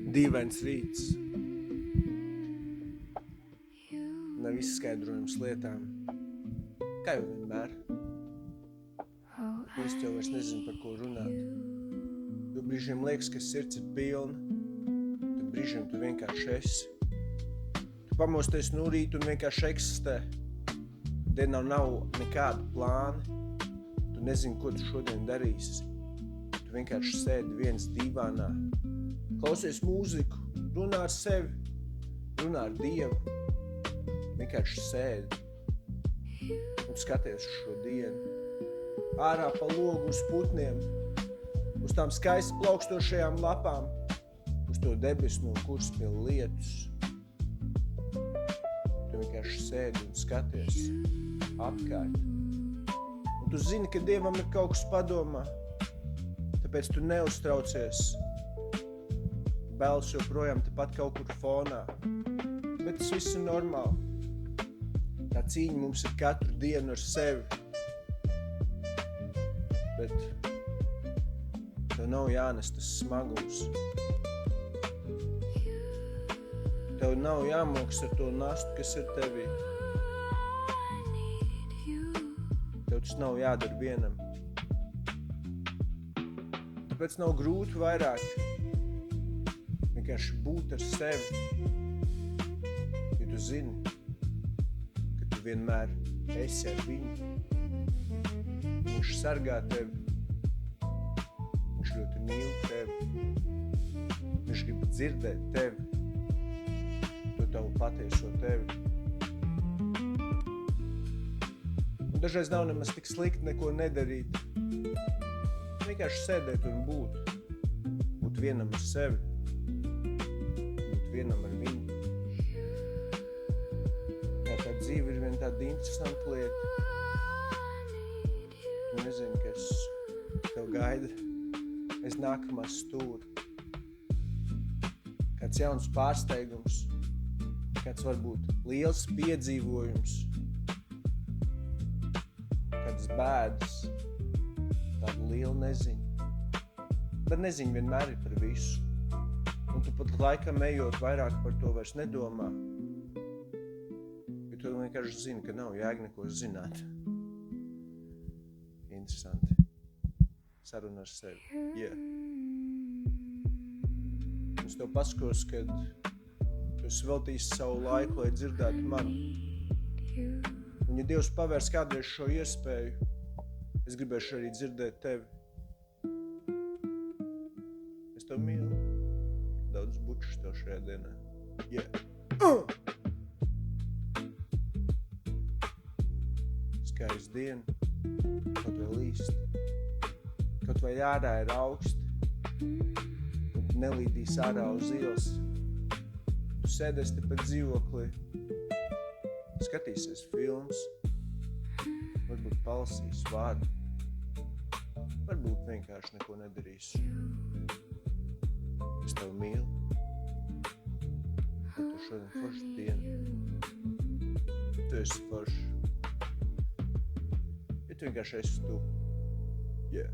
Dīvains rīts. Nav izskaidrojums lietām. Kā jau vienmēr. Īsti jau vairs nezinu, par ko runāt. Jo brīžiem liekas, ka sirds ir pilna. Tad brīžiem tu vienkārši esi. Tu pamosties no rīta un vienkārši eksistē. Dienā nav nekāda plāna. Tu nezini, ko tu šodien darīsi. Tu vienkārši sēdi viens dīvānā. Klausies mūziku, runā ar sevi, runā ar Dievu. Vienkārši sēdi un skaties uz šo dienu. Ārā pa logu uz putniem, uz tām skaisti plaukstošajām lapām, uz to debesu, no kuras pil lietus. Tu vienkārši sēdi un skaties apkārt. Un tu zini, ka Dievam ir kaut kas padomā, tāpēc tu neuztraucies. Bēls joprojām tepat kaut kur fonā, bet tas viss ir normāli. Tā cīņa mums ir katru dienu ar sevi. Bet tev nav jānes tas smagums. Tev nav jāmoks ar to nastu, kas ir tevī. Tev tas nav jādara vienam. Tāpēc nav grūti vairāk vienkārši būt ar sevi. Ja tu zini, ka tu vienmēr esi ar viņu. Viņš sargā tevi. Viņš ļoti mīl tevi. Viņš grib dzirdēt tevi. To tavu patieso tevi. Un dažreiz nav nemaz tik slikti neko nedarīt. Vienkārši sēdēt un būt. Būt vienam ar sevi. Būt vienam ar viņu. Jā, tā dzīve ir vien tāda interesanta lieta. Nezinu, kas tev gaida aiz nākamā stūra. Kāds jauns pārsteigums, kāds varbūt liels piedzīvojums, kādas bēdas, tāda liela neziņa. Bet neziņa vienmēr ir par visu. Un tu pat laikam ejot vairāk par to vairs nedomā. Jo tu vienkārši zini, ka nav jēga neko zināt. Interesanti. Saruna ar sevi. Yeah. Es tev paskos, kad tu esi veltījis savu laiku, lai dzirdētu mani. Un ja Dievs pavērs kādreiz šo iespēju, es gribēšu arī dzirdēt tevi. Es tev mīlu. Daudz bučus tev šajā dienā. Yeah. Skaista diena. Kaut vai līst, kaut vai ārā ir augsti, un tu nelīdīs ārā uz ielas. Tu sēdēs te pat dzīvoklī, skatīsies filmas, varbūt palasīs vārdu, varbūt vienkārši neko nedarīs. Es tev mīlu, bet tu šodien foršu dienu. Tu esi foršu. Tu vienkārši esi tu. Yeah.